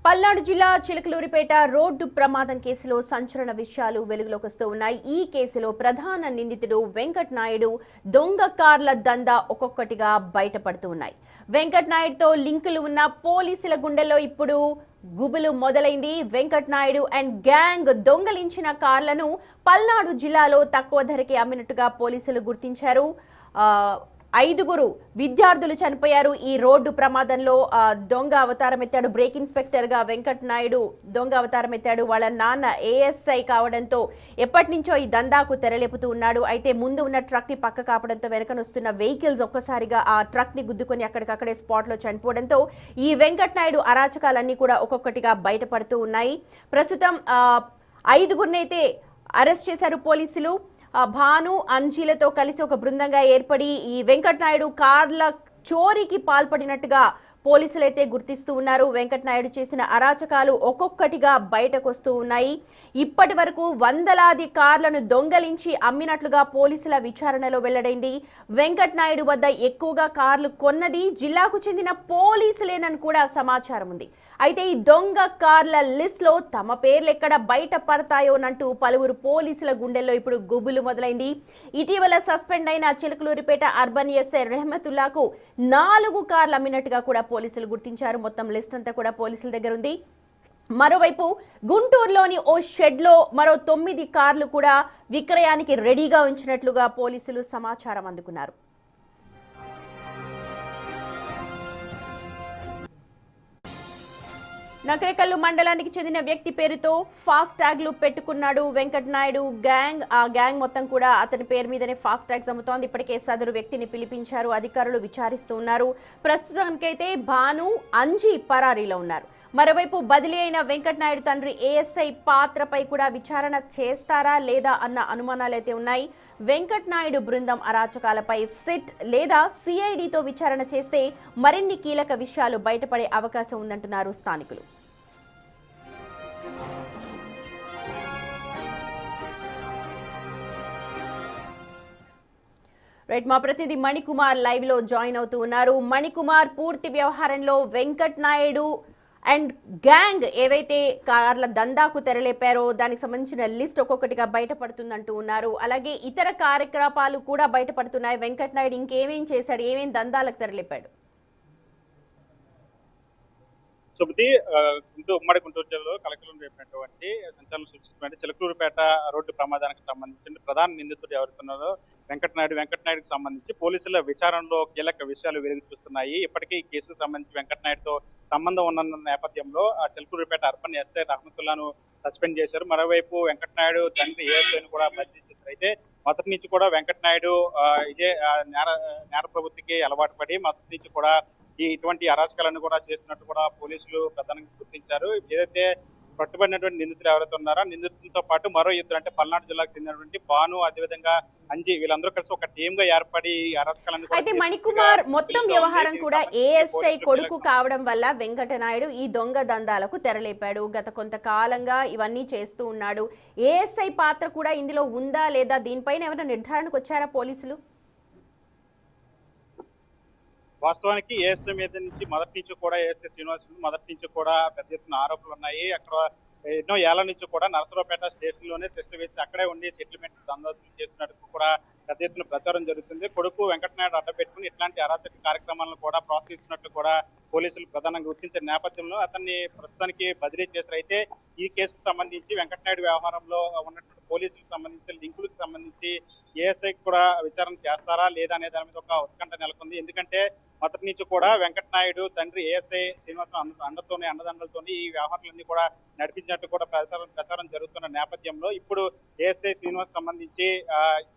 పల్నాడు జిల్లా చిలకలూరిపేట రోడ్డు ప్రమాదం కేసులో సంచలన విషయాలు వెలుగులోకి వస్తూ ఉన్నాయి. ఈ కేసులో ప్రధాన నిందితుడు వెంకట్ నాయుడు దొంగ కార్ల దందా ఒక్కొక్కటిగా బయటపడుతూ ఉన్నాయి. వెంకట్ నాయుడుతో లింకులు ఉన్న పోలీసుల గుండెల్లో ఇప్పుడు గుబులు మొదలైంది. వెంకట్ నాయుడు అండ్ గ్యాంగ్ దొంగలించిన కార్లను పల్నాడు జిల్లాలో తక్కువ ధరకి అమ్మినట్టుగా పోలీసులు గుర్తించారు. 5 విద్యార్థులు చనిపోయారు. ఈ రోడ్డు ప్రమాదంలో దొంగ అవతారం ఎత్తాడు. బ్రేక్ ఇన్స్పెక్టర్ గా వెంకట్ నాయుడు దొంగ అవతారం ఎత్తాడు. వాళ్ళ నాన్న ఏఎస్ఐ కావడంతో ఎప్పటి నుంచో ఈ దందాకు తెరలేపుతూ ఉన్నాడు. అయితే ముందు ఉన్న ట్రక్ ని పక్క కాపడంతో వెనకనొస్తున్న వెహికల్స్ ఒక్కసారిగా ఆ ట్రక్ ని గుద్దుకొని అక్కడికక్కడే స్పాట్ లో చనిపోవడంతో ఈ వెంకట్ నాయుడు అరాచకాలన్నీ కూడా ఒక్కొక్కటిగా బయటపడుతూ ఉన్నాయి. ప్రస్తుతం 5 అరెస్ట్ చేశారు పోలీసులు. భాను అంజీలతో కలిసి ఒక బృందంగా ఏర్పడి ఈ వెంకట్ నాయుడు కార్ల చోరీకి పాల్పడినట్టుగా పోలీసులు అయితే గుర్తిస్తూ ఉన్నారు. వెంకట్ నాయుడు చేసిన అరాచకాలు ఒక్కొక్కటిగా బయటకు వస్తూ ఉన్నాయి. ఇప్పటి వరకు వందలాది కార్లను దొంగలించి అమ్మినట్లుగా పోలీసుల విచారణలో వెల్లడైంది. వెంకట్ నాయుడు వద్ద ఎక్కువగా కార్లు కొన్నది జిల్లాకు చెందిన పోలీసులేనని కూడా సమాచారం ఉంది. అయితే ఈ దొంగ కార్ల లిస్ట్ లో తమ పేర్లు ఎక్కడ బయట పడతాయోనంటూ పలువురు పోలీసుల గుండెల్లో ఇప్పుడు గుబులు మొదలైంది. ఇటీవల సస్పెండ్ అయిన చిలకలూరిపేట అర్బన్ ఎస్ఐ రెహమతుల్లాకు 4 కార్లు అమ్మినట్టుగా కూడా పోలీసులు గుర్తించారు. మొత్తం లిస్ట్ అంతా కూడా పోలీసుల దగ్గర ఉంది. మరోవైపు గుంటూరులోని ఓ షెడ్ లో మరో 9 కార్లు కూడా విక్రయానికి రెడీగా ఉంచినట్లుగా పోలీసులు సమాచారం అందుకున్నారు. నకరేకల్లు మండలానికి చెందిన వ్యక్తి పేరుతో ఫాస్ట్ ట్యాగ్లు పెట్టుకున్నాడు వెంకట్ నాయుడు గ్యాంగ్. ఆ గ్యాంగ్ మొత్తం కూడా అతని పేరు మీదనే ఫాస్ట్ ట్యాగ్స్ అమ్ముతోంది. ఇప్పటికే సదరు వ్యక్తిని పిలిపించారు, అధికారులు విచారిస్తూ ఉన్నారు. ప్రస్తుతానికైతే భాను అంజీ పరారీలో ఉన్నారు. మరోవైపు బదిలీ అయిన వెంకట్ నాయుడు తండ్రి ఏఎస్ఐ పాత్రపై కూడా విచారణ చేస్తారా లేదా అన్న అనుమానాలైతే ఉన్నాయి. వెంకట్ నాయుడు బృందం అరాచకాలపై సిట్ లేదా సిఐడితో విచారణ చేస్తే మరిన్ని కీలక విషయాలు బయటపడే అవకాశం ఉందంటున్నారు స్థానికులు. రైట్, మా ప్రతినిధి మణికుమార్ లైవ్ లో జాయిన్ అవుతూ ఉన్నారు. మణికుమార్, పూర్తి వ్యవహారంలో వెంకట్ నాయుడు అండ్ గ్యాంగ్ ఏవైతే కార్ల దందాకు తెరలేపారో దానికి సంబంధించిన లిస్ట్ ఒక్కొక్కటిగా బయటపడుతుందంటూ ఉన్నారు. అలాగే ఇతర కార్యకలాపాలు కూడా బయటపడుతున్నాయి. వెంకట్ నాయుడు ఇంకేమేం చేశాడు, ఏమేం దందాలకు తెరలేపాడు? ఉమ్మడి గుంటూరు జిల్లాలో కలకలం రేపినటువంటి సంచలనం సృష్టించినటువంటి చిలకలూరుపేట రోడ్డు ప్రమాదానికి సంబంధించిన ప్రధాన నిందితుడు ఎవరుతున్నారో వెంకట్ నాయుడుకి సంబంధించి పోలీసుల విచారణలో కీలక విషయాలు వెలుగు చూస్తున్నాయి. ఇప్పటికీ ఈ కేసుకు సంబంధించి వెంకట్ నాయుడుతో సంబంధం ఉన్న నేపథ్యంలో ఆ చిలకలూరుపేట అర్బన్ ఎస్ఐ రహమతుల్లాను సస్పెండ్ చేశారు. మరోవైపు వెంకట్ నాయుడు తండ్రి ఏఎస్ఐను కూడా బదిలీ చేశారు. అయితే మొదటి నుంచి కూడా వెంకట్ నాయుడు ఇదే నేర ప్రవృత్తికి అలవాటు పడి మొదటి నుంచి కూడా ఇటువంటి అరాచకాలను కూడా చేస్తున్నట్టు కూడా పోలీసులు ప్రధానంగా గుర్తించారు. ఏదైతే పట్టుబడినటువంటి నిందితులు ఎవరైతే ఉన్నారో నిందితులతో పాటు మరో 2 అంటే పల్నాడు జిల్లాకు చెందినటువంటి భాను, అదేవిధంగా అంజీ, వీళ్ళందరూ కలిసి ఒక టీమ్ గా ఏర్పడి అరాచకాలను. అయితే మణికుమార్, మొత్తం వ్యవహారం కూడా ఏఎస్ఐ కొడుకు కావడం వల్ల వెంకట నాయుడు ఈ దొంగ దందాలకు తెరలేపాడు. గత కొంతకాలంగా ఇవన్నీ చేస్తూ ఉన్నాడు. ఏఎస్ఐ పాత్ర కూడా ఇందులో ఉందా లేదా, దీనిపైన ఏమైనా నిర్ధారణకు వచ్చారా పోలీసులు? వాస్తవానికి ఏఎస్ఐ మీద నుంచి మొదటి నుంచి కూడా ఏఎస్ఐ శ్రీనివాస్ మొదటి నుంచి కూడా పెద్ద ఎత్తున ఆరోపణలు ఉన్నాయి. అక్కడ ఎన్నో ఏళ్ల నుంచి కూడా నరసరావుపేట స్టేషన్ లోనే టెస్ట్ వేసి అక్కడే ఉండి సెటిల్మెంట్ దందాలు చేస్తున్నట్టు కూడా పెద్ద ఎత్తున ప్రచారం జరుగుతుంది. కొడుకు వెంకటనాయుడు అడ్డపెట్టుకుని ఇట్లాంటి అరాచక కార్యక్రమాలను కూడా ప్రోత్సహిస్తున్నట్లు కూడా పోలీసులు ప్రధానంగా గుర్తించిన నేపథ్యంలో అతన్ని ప్రస్తుతానికి బదిలీ చేశారు. అయితే ఈ కేసుకు సంబంధించి వెంకటనాయుడు వ్యవహారంలో ఉన్నటువంటి పోలీసులకు సంబంధించిన లింకులకు సంబంధించి ఏఎస్ఐ కూడా విచారణ చేస్తారా లేదా అనే దాని మీద ఒక ఉత్కంఠ నెలకొంది. ఎందుకంటే మొదటి నుంచి కూడా వెంకట్ నాయుడు తండ్రి ఏఎస్ఐ శ్రీనివాసం అండదండలతోని ఈ వ్యవహారాలన్నీ కూడా నడిపించినట్టు కూడా ప్రచారం జరుగుతున్న నేపథ్యంలో ఇప్పుడు ఏఎస్ఐ శ్రీనివాస్ సంబంధించి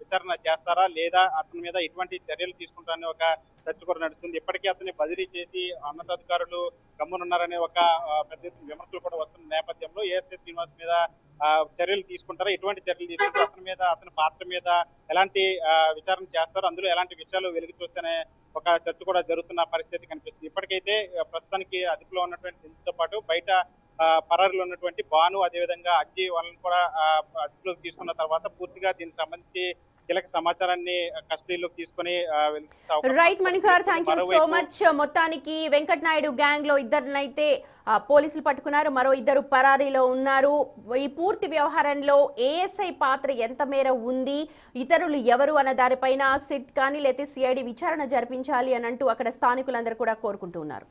విచారణ చేస్తారా లేదా అతని మీద ఎటువంటి చర్యలు తీసుకుంటారని ఒక చర్చ కూడా నడుస్తుంది. ఇప్పటికీ అతన్ని బదిలీ చేసి ఉన్నతాధికారులు గమ్మునున్నారనే ఒక పెద్ద విమర్శలు కూడా వస్తున్న నేపథ్యంలో ఏఎస్ఐ శ్రీనివాస్ మీద చర్యలు తీసుకుంటారా, ఎటువంటి చర్యలు తీసుకుంటారు, అతని పాత్ర మీద ఎలాంటి విచారణ చేస్తారు, అందులో ఎలాంటి విషయాలు వెలుగు చూస్తేనే ఒక చర్చ కూడా జరుగుతున్న పరిస్థితి కనిపిస్తుంది. ఇప్పటికైతే ప్రస్తుతానికి అదుపులో ఉన్నటువంటి దీంతో పాటు బయట పరారీలో ఉన్నటువంటి భాను, అదేవిధంగా అజ్జి వాళ్ళని కూడా అదుపులోకి తీసుకున్న తర్వాత పూర్తిగా దీనికి సంబంధించి కీలక సమాచారాన్ని కస్టడీలోకి తీసుకొని వెలికితీసే అవకాశం రైట్ మణికార్, థ్యాంక్ యూ సో మరోవైపు మచ్. మొత్తానికి వెంకట్ నాయుడు గ్యాంగ్ లో ఇద్దరినైతే పోలీసులు పట్టుకున్నారు, మరో ఇద్దరు పరారీలో ఉన్నారు. ఈ పూర్తి వ్యవహారంలో ఏఎస్ఐ పాత్ర ఎంత మేర ఉంది, ఇతరులు ఎవరు అన్న దానిపైన సిట్ కానీ లేకపోతే సిఐడి విచారణ జరిపించాలి అని అంటూ అక్కడ స్థానికులందరూ కూడా కోరుకుంటూ ఉన్నారు.